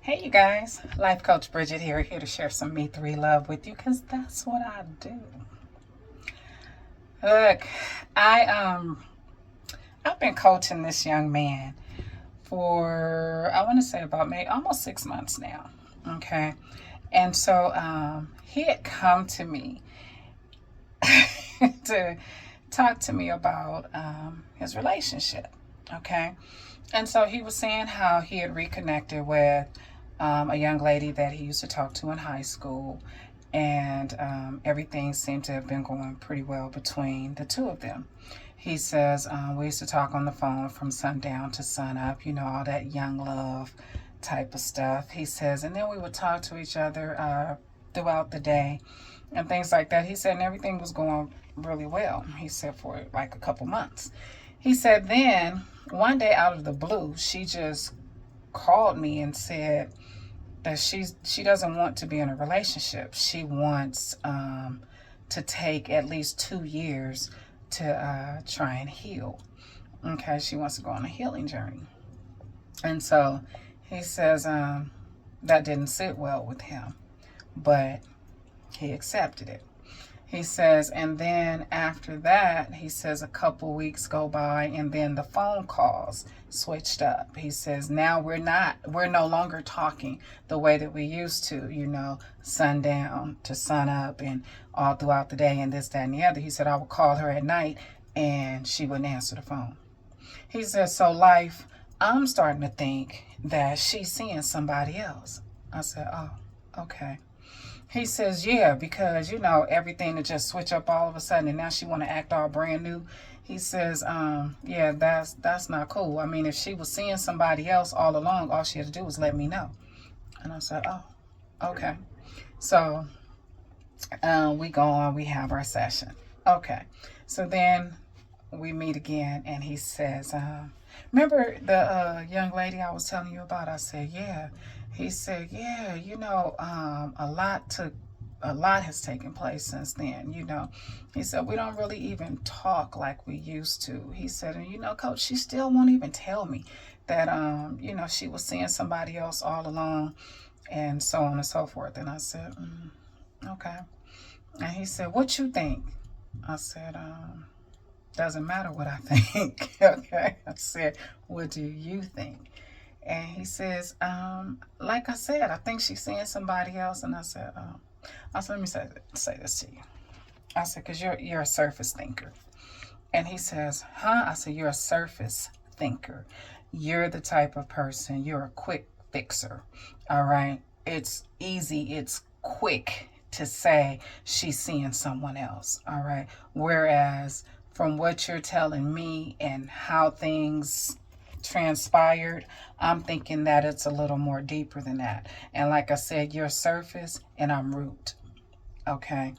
Hey, you guys. Life Coach Bridget here to share some Me 3 love with you because that's what I do. Look, I I've been coaching this young man for I want to say about maybe almost 6 months now. Okay. And so he had come to me to talk to me about his relationship. Okay. And so he was saying how he had reconnected with a young lady that he used to talk to in high school, and everything seemed to have been going pretty well between the two of them. He says, we used to talk on the phone from sundown to sunup, all that young love type of stuff. He says, and then we would talk to each other throughout the day and things like that. He said, and everything was going really well. He said, for like a couple months. He said, then one day out of the blue, she just called me and said that she doesn't want to be in a relationship. She wants to take at least 2 years to try and heal. Okay, she wants to go on a healing journey. And so he says that didn't sit well with him, but he accepted it. He says, and then after that, he says a couple weeks go by and then the phone calls switched up. He says, now we're no longer talking the way that we used to, sundown to sunup and all throughout the day and this, that, and the other. He said, I would call her at night and she wouldn't answer the phone. He says, so life, I'm starting to think that she's seeing somebody else. I said, oh, okay. He says, yeah, because, everything to just switch up all of a sudden and now she want to act all brand new. He says, yeah, that's not cool. I mean, if she was seeing somebody else all along, all she had to do was let me know. And I said, oh, okay. So we go on, we have our session. Okay. So then we meet again and he says, remember the young lady I was telling you about? I said, yeah. He said, yeah, a lot has taken place since then, He said, we don't really even talk like we used to. He said, and coach, she still won't even tell me that, she was seeing somebody else all along and so on and so forth. And I said, okay. And he said, what you think? I said, doesn't matter what I think. Okay. I said, what do you think? And he says, like I said, I think she's seeing somebody else. And I said, let me say this to you. I said, because you're a surface thinker. And he says, huh? I said, you're a surface thinker. You're the type of person, you're a quick fixer. All right. It's easy. It's quick to say she's seeing someone else. All right. Whereas from what you're telling me and how things transpired, I'm thinking that it's a little more deeper than that. And like I said, you're surface and I'm root. Okay.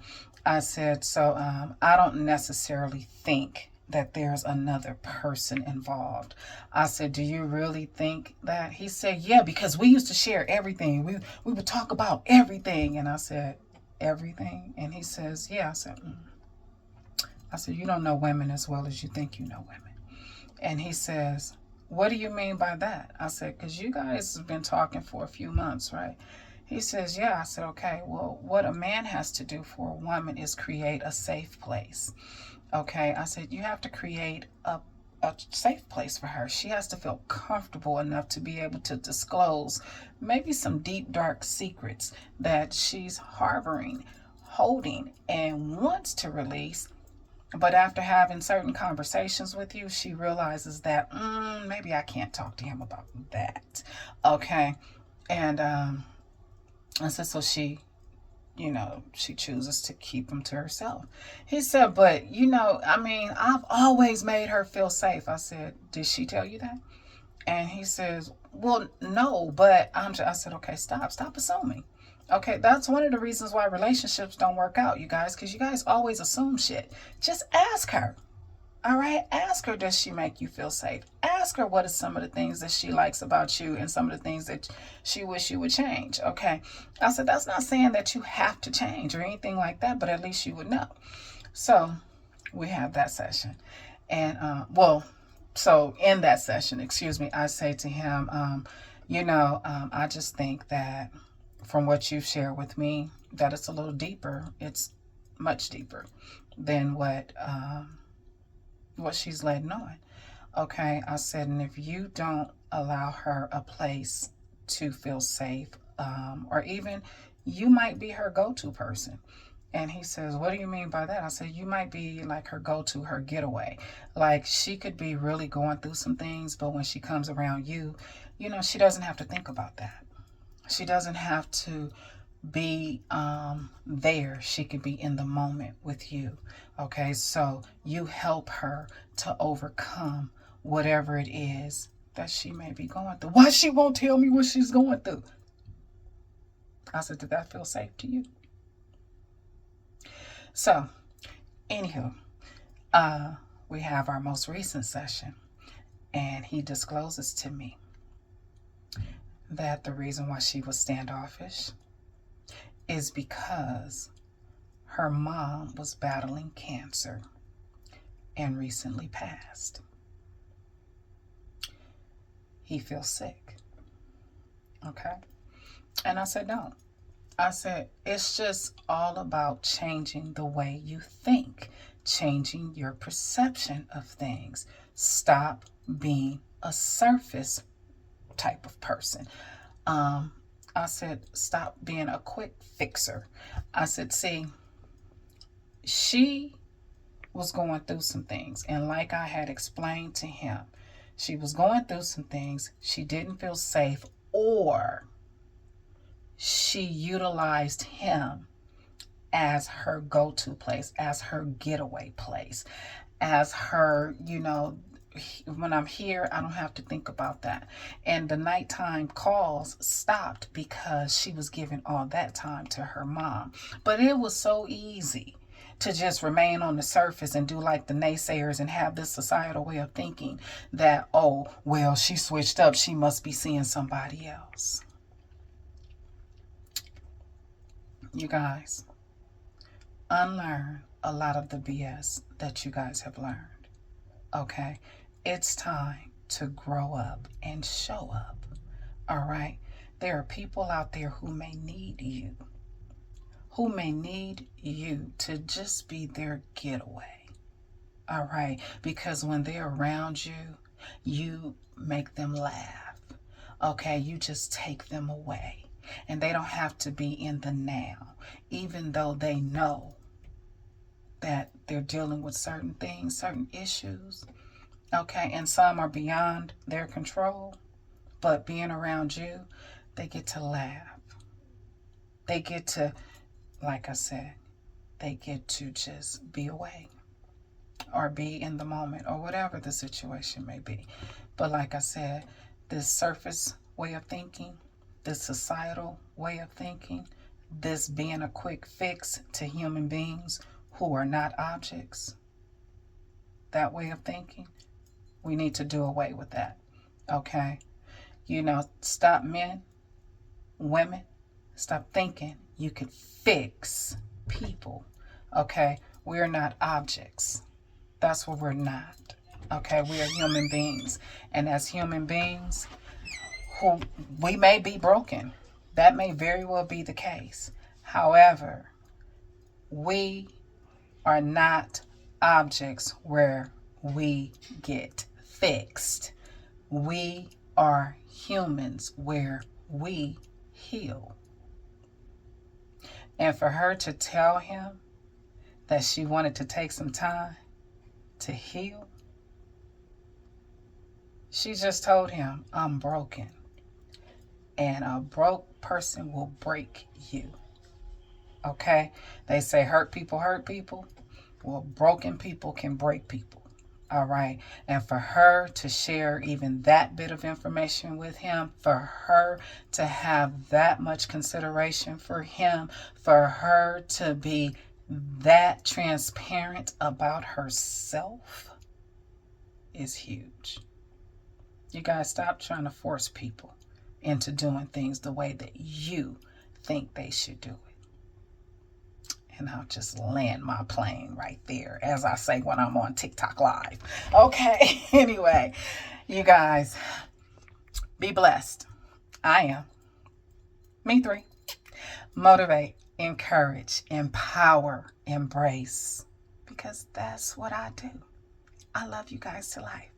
I said, so I don't necessarily think that there's another person involved. I said, do you really think that? He said, yeah, because we used to share everything. We would talk about everything. And I said, everything? And he says, yeah. I said, you don't know women as well as you think you know women. And he says, what do you mean by that? I said, because you guys have been talking for a few months, right? He says, yeah. I said, okay, well, what a man has to do for a woman is create a safe place. Okay. I said, you have to create a safe place for her. She has to feel comfortable enough to be able to disclose maybe some deep, dark secrets that she's harboring, holding, and wants to release. But after having certain conversations with you, she realizes that maybe I can't talk to him about that. Okay. And I said, so she chooses to keep him to herself. He said, but I've always made her feel safe. I said, did she tell you that? And he says, well, no, but I said, okay, stop assuming. Okay, that's one of the reasons why relationships don't work out, you guys, because you guys always assume shit. Just ask her. All right, ask her, does she make you feel safe? Ask her what are some of the things that she likes about you and some of the things that she wish you would change. Okay, I said, that's not saying that you have to change or anything like that, but at least you would know. So we have that session. And, so in that session, I say to him, I just think that from what you've shared with me, that it's a little deeper. It's much deeper than what she's letting on. Okay, I said, and if you don't allow her a place to feel safe, or even you might be her go-to person. And he says, what do you mean by that? I said, you might be like her go-to, her getaway. Like she could be really going through some things, but when she comes around you, she doesn't have to think about that. She doesn't have to be there. She could be in the moment with you. Okay, so you help her to overcome whatever it is that she may be going through. Why she won't tell me what she's going through? I said, did that feel safe to you? So, anywho, we have our most recent session, and he discloses to me that the reason why she was standoffish is because her mom was battling cancer and recently passed. He feels sick. Okay? And I said, no. I said, it's just all about changing the way you think, changing your perception of things. Stop being a surface type of person. I said, stop being a quick fixer. I said, see, she was going through some things. And like I had explained to him, she was going through some things. She didn't feel safe, or she utilized him as her go-to place, as her getaway place, as her, when I'm here, I don't have to think about that. And the nighttime calls stopped because she was giving all that time to her mom. But it was so easy to just remain on the surface and do like the naysayers and have this societal way of thinking that, oh, well, she switched up. She must be seeing somebody else. You guys, unlearn a lot of the BS that you guys have learned. Okay? It's time to grow up and show up. All right? There are people out there who may need you, to just be their getaway. All right? Because when they're around you, you make them laugh. Okay? You just take them away. And they don't have to be in the now, even though they know that they're dealing with certain things, certain issues. Okay, and some are beyond their control. But being around you, they get to laugh. They get to, like I said, they get to just be away or be in the moment or whatever the situation may be. But like I said, this surface way of thinking, this societal way of thinking, this being a quick fix to human beings who are not objects, that way of thinking, we need to do away with that. Okay? Stop men, women, stop thinking you could fix people. Okay? We're not objects. That's what we're not. Okay? We are human beings. And as human beings, who we may be broken. That may very well be the case. However, we are not objects where we get fixed. We are humans where we heal. And for her to tell him that she wanted to take some time to heal, she just told him, I'm broken. And a broke person will break you. Okay? They say hurt people hurt people. Well, broken people can break people. All right? And for her to share even that bit of information with him, for her to have that much consideration for him, for her to be that transparent about herself is huge. You guys, stop trying to force people into doing things the way that you think they should do it. And I'll just land my plane right there, as I say when I'm on TikTok Live. Okay, anyway, you guys, be blessed. I am. Me three. Motivate, encourage, empower, embrace. Because that's what I do. I love you guys to life.